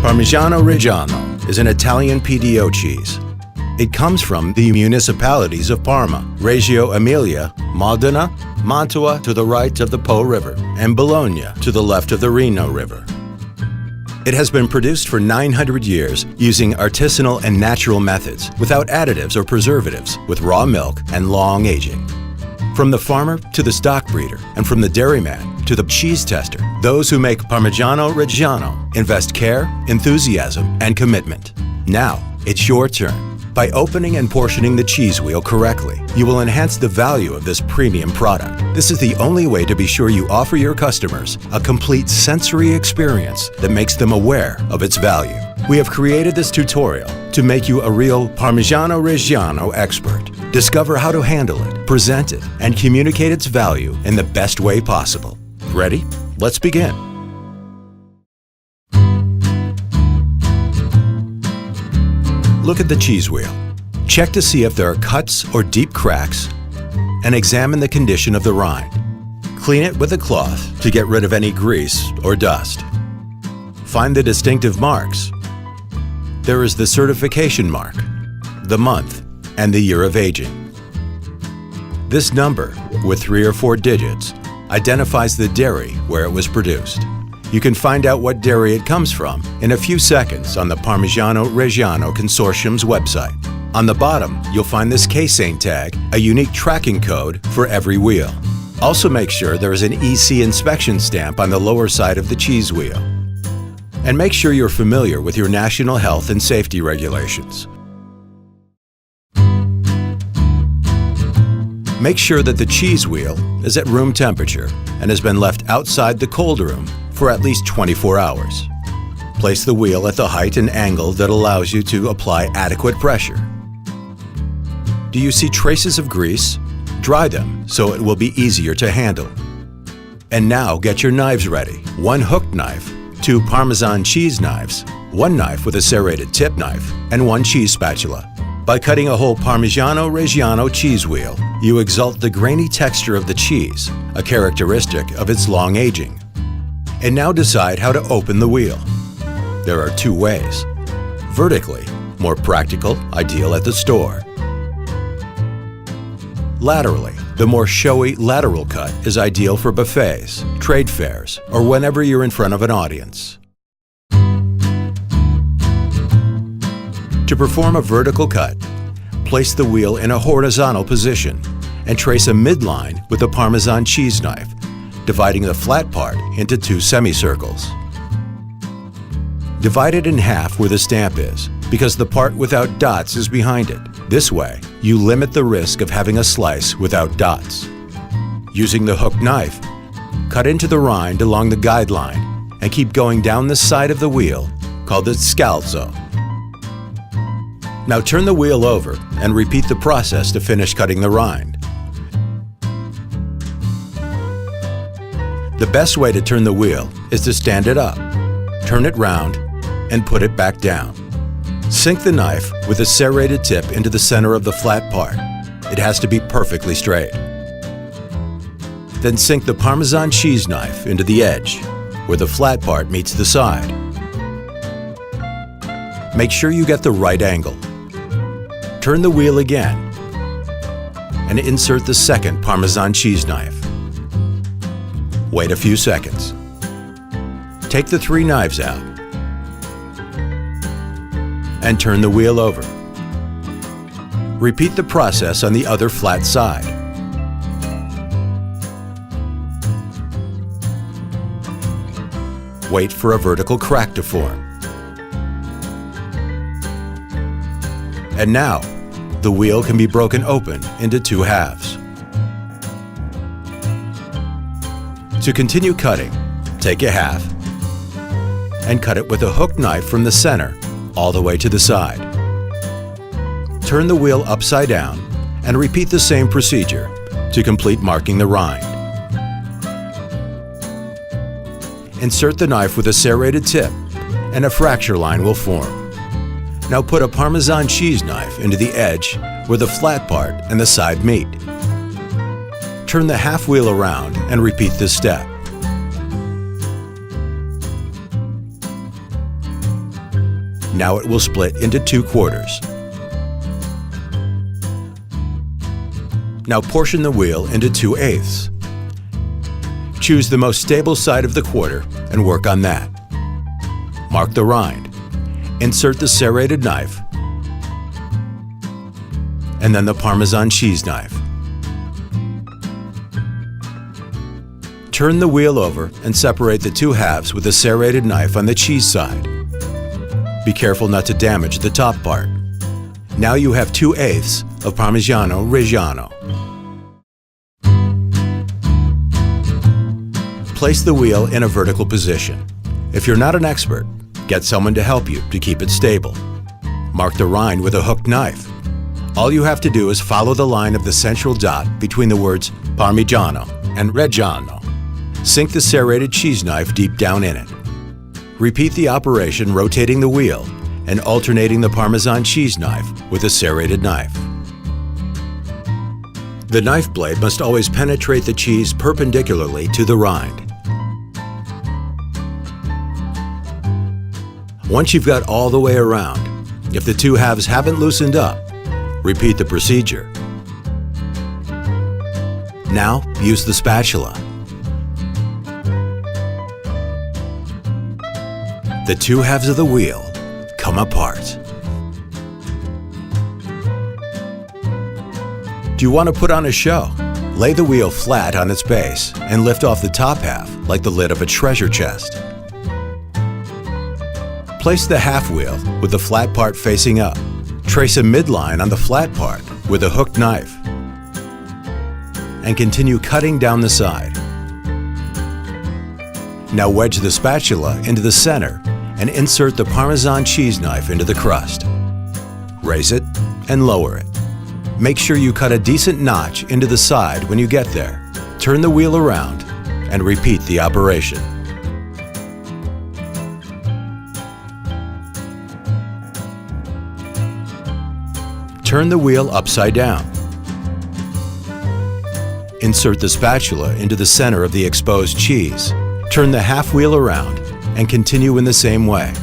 Parmigiano Reggiano is an Italian PDO cheese. It comes from the municipalities of Parma, Reggio Emilia, Modena, Mantua to the right of the Po River, and Bologna to the left of the Reno River. It has been produced for 900 years using artisanal and natural methods without additives or preservatives, with raw milk and long aging. From the farmer to the stock breeder, and from the dairyman to the cheese tester, those who make Parmigiano Reggiano invest care, enthusiasm, and commitment. Now, it's your turn. By opening and portioning the cheese wheel correctly, you will enhance the value of this premium product. This is the only way to be sure you offer your customers a complete sensory experience that makes them aware of its value. We have created this tutorial to make you a real Parmigiano Reggiano expert. Discover how to handle it, present it, and communicate its value in the best way possible. Ready? Let's begin. Look at the cheese wheel. Check to see if there are cuts or deep cracks, and examine the condition of the rind. Clean it with a cloth to get rid of any grease or dust. Find the distinctive marks. There is the certification mark, the month, and the year of aging. This number, with 3 or 4 digits, identifies the dairy where it was produced. You can find out what dairy it comes from in a few seconds on the Parmigiano Reggiano Consortium's website. On the bottom, you'll find this Casein tag, a unique tracking code for every wheel. Also make sure there is an EC inspection stamp on the lower side of the cheese wheel. And make sure you're familiar with your national health and safety regulations. Make sure that the cheese wheel is at room temperature and has been left outside the cold room for at least 24 hours. Place the wheel at the height and angle that allows you to apply adequate pressure. Do you see traces of grease? Dry them so it will be easier to handle. And now get your knives ready. 1 hooked knife, 2 Parmesan cheese knives, 1 knife with a serrated tip knife, and 1 cheese spatula. By cutting a whole Parmigiano Reggiano cheese wheel, you exalt the grainy texture of the cheese, a characteristic of its long aging. And now decide how to open the wheel. There are 2 ways. Vertically, more practical, ideal at the store. Laterally, the more showy lateral cut is ideal for buffets, trade fairs, or whenever you're in front of an audience. To perform a vertical cut, place the wheel in a horizontal position and trace a midline with a Parmesan cheese knife, dividing the flat part into 2 semicircles. Divide it in half where the stamp is, because the part without dots is behind it. This way, you limit the risk of having a slice without dots. Using the hooked knife, cut into the rind along the guideline and keep going down the side of the wheel, called the scalzo. Now turn the wheel over and repeat the process to finish cutting the rind. The best way to turn the wheel is to stand it up, turn it round, and put it back down. Sink the knife with a serrated tip into the center of the flat part. It has to be perfectly straight. Then sink the Parmesan cheese knife into the edge, where the flat part meets the side. Make sure you get the right angle. Turn the wheel again and insert the second Parmesan cheese knife. Wait a few seconds. Take the 3 knives out and turn the wheel over. Repeat the process on the other flat side. Wait for a vertical crack to form. And now, the wheel can be broken open into 2 halves. To continue cutting, take a half and cut it with a hooked knife from the center all the way to the side. Turn the wheel upside down and repeat the same procedure to complete marking the rind. Insert the knife with a serrated tip and a fracture line will form. Now put a Parmesan cheese knife into the edge where the flat part and the side meet. Turn the half wheel around and repeat this step. Now it will split into 2 quarters. Now portion the wheel into 2/8. Choose the most stable side of the quarter and work on that. Mark the rind. Insert the serrated knife and then the Parmesan cheese knife. Turn the wheel over and separate the 2 halves with a serrated knife on the cheese side. Be careful not to damage the top part. Now you have 2/8 of Parmigiano Reggiano. Place the wheel in a vertical position. If you're not an expert, get someone to help you to keep it stable. Mark the rind with a hooked knife. All you have to do is follow the line of the central dot between the words Parmigiano and Reggiano. Sink the serrated cheese knife deep down in it. Repeat the operation rotating the wheel and alternating the Parmesan cheese knife with a serrated knife. The knife blade must always penetrate the cheese perpendicularly to the rind. Once you've got all the way around, if the 2 halves haven't loosened up, repeat the procedure. Now, use the spatula. The 2 halves of the wheel come apart. Do you want to put on a show? Lay the wheel flat on its base and lift off the top half like the lid of a treasure chest. Place the half wheel with the flat part facing up. Trace a midline on the flat part with a hooked knife and continue cutting down the side. Now wedge the spatula into the center and insert the Parmesan cheese knife into the crust. Raise it and lower it. Make sure you cut a decent notch into the side when you get there. Turn the wheel around and repeat the operation. Turn the wheel upside down. Insert the spatula into the center of the exposed cheese. Turn the half wheel around and continue in the same way.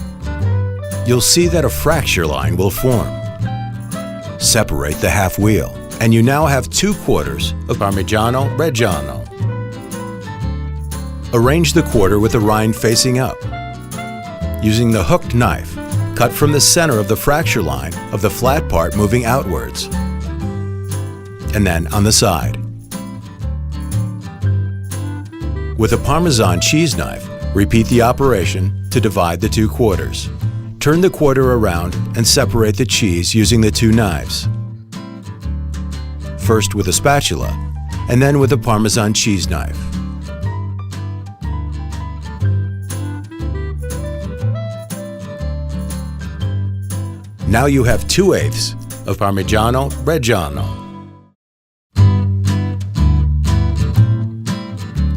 You'll see that a fracture line will form. Separate the half wheel, and you now have 2 quarters of Parmigiano Reggiano. Arrange the quarter with the rind facing up. Using the hooked knife, cut from the center of the fracture line of the flat part moving outwards, and then on the side. With a Parmesan cheese knife, repeat the operation to divide the 2 quarters. Turn the quarter around and separate the cheese using the 2 knives. First with a spatula, and then with a Parmesan cheese knife. Now you have 2/8 of Parmigiano Reggiano.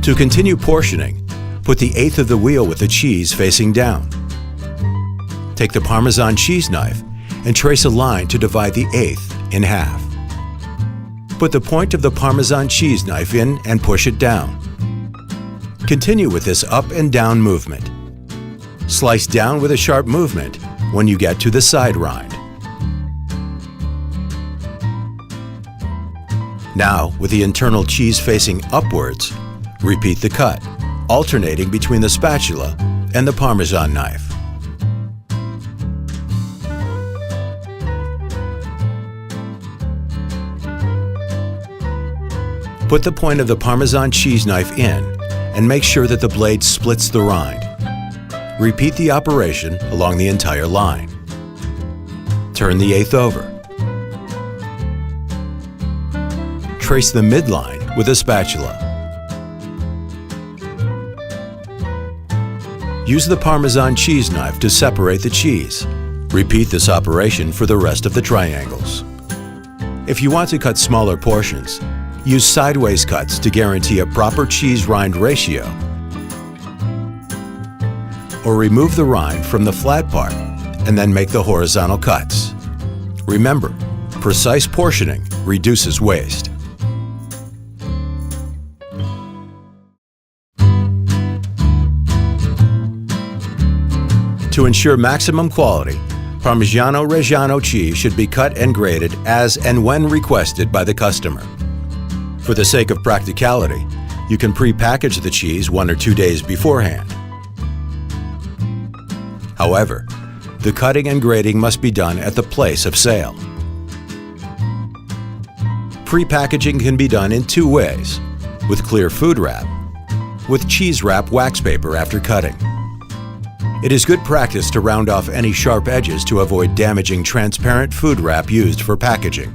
To continue portioning, put the 1/8 of the wheel with the cheese facing down. Take the Parmesan cheese knife and trace a line to divide the 1/8 in half. Put the point of the Parmesan cheese knife in and push it down. Continue with this up and down movement. Slice down with a sharp movement when you get to the side rind. Now, with the internal cheese facing upwards, repeat the cut, alternating between the spatula and the Parmesan knife. Put the point of the Parmesan cheese knife in and make sure that the blade splits the rind. Repeat the operation along the entire line. Turn the 1/8 over. Trace the midline with a spatula. Use the Parmesan cheese knife to separate the cheese. Repeat this operation for the rest of the triangles. If you want to cut smaller portions, use sideways cuts to guarantee a proper cheese rind ratio, or remove the rind from the flat part and then make the horizontal cuts. Remember, precise portioning reduces waste. To ensure maximum quality, Parmigiano Reggiano cheese should be cut and graded as and when requested by the customer. For the sake of practicality, you can pre-package the cheese 1 or 2 days beforehand. However, the cutting and grading must be done at the place of sale. Pre-packaging can be done in 2 ways: with clear food wrap, with cheese wrap wax paper after cutting. It is good practice to round off any sharp edges to avoid damaging transparent food wrap used for packaging.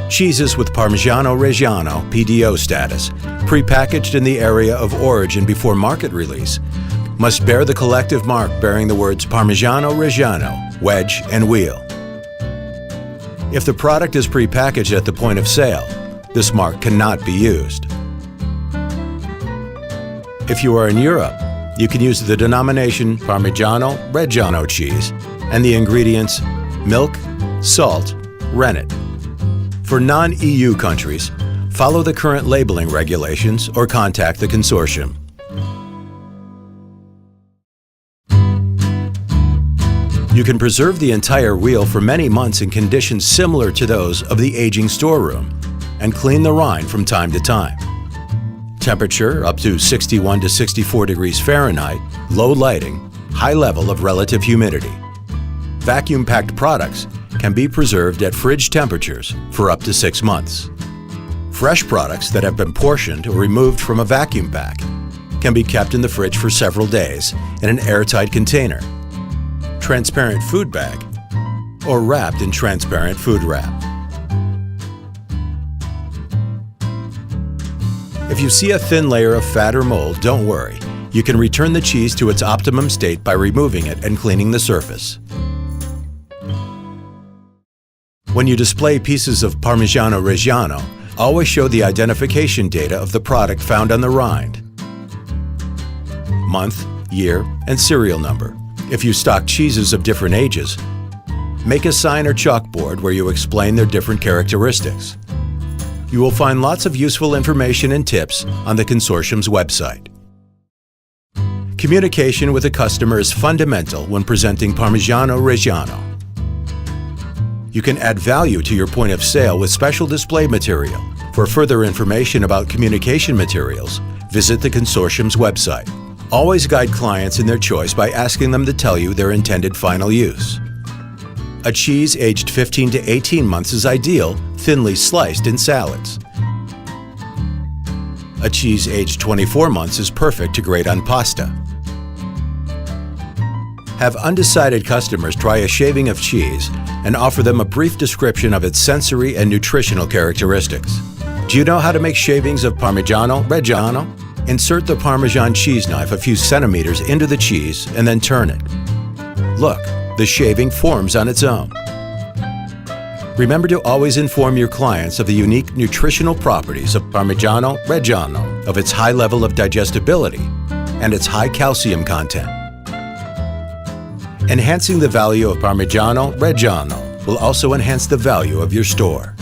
Cheeses with Parmigiano Reggiano PDO status, pre-packaged in the area of origin before market release, must bear the collective mark bearing the words Parmigiano Reggiano, wedge, and wheel. If the product is pre-packaged at the point of sale, this mark cannot be used. If you are in Europe, you can use the denomination Parmigiano Reggiano cheese and the ingredients milk, salt, rennet. For non-EU countries, follow the current labeling regulations or contact the consortium. You can preserve the entire wheel for many months in conditions similar to those of the aging storeroom and clean the rind from time to time. Temperature up to 61 to 64 degrees Fahrenheit, low lighting, high level of relative humidity. Vacuum-packed products can be preserved at fridge temperatures for up to 6 months. Fresh products that have been portioned or removed from a vacuum pack can be kept in the fridge for several days in an airtight container, transparent food bag, or wrapped in transparent food wrap. If you see a thin layer of fat or mold, don't worry. You can return the cheese to its optimum state by removing it and cleaning the surface. When you display pieces of Parmigiano Reggiano, always show the identification data of the product found on the rind: month, year, and serial number. If you stock cheeses of different ages, make a sign or chalkboard where you explain their different characteristics. You will find lots of useful information and tips on the consortium's website. Communication with the customer is fundamental when presenting Parmigiano Reggiano. You can add value to your point of sale with special display material. For further information about communication materials, visit the consortium's website. Always guide clients in their choice by asking them to tell you their intended final use. A cheese aged 15 to 18 months is ideal, thinly sliced in salads. A cheese aged 24 months is perfect to grate on pasta. Have undecided customers try a shaving of cheese and offer them a brief description of its sensory and nutritional characteristics. Do you know how to make shavings of Parmigiano Reggiano? Insert the Parmesan cheese knife a few centimeters into the cheese and then turn it. Look, the shaving forms on its own. Remember to always inform your clients of the unique nutritional properties of Parmigiano Reggiano, of its high level of digestibility, and its high calcium content. Enhancing the value of Parmigiano Reggiano will also enhance the value of your store.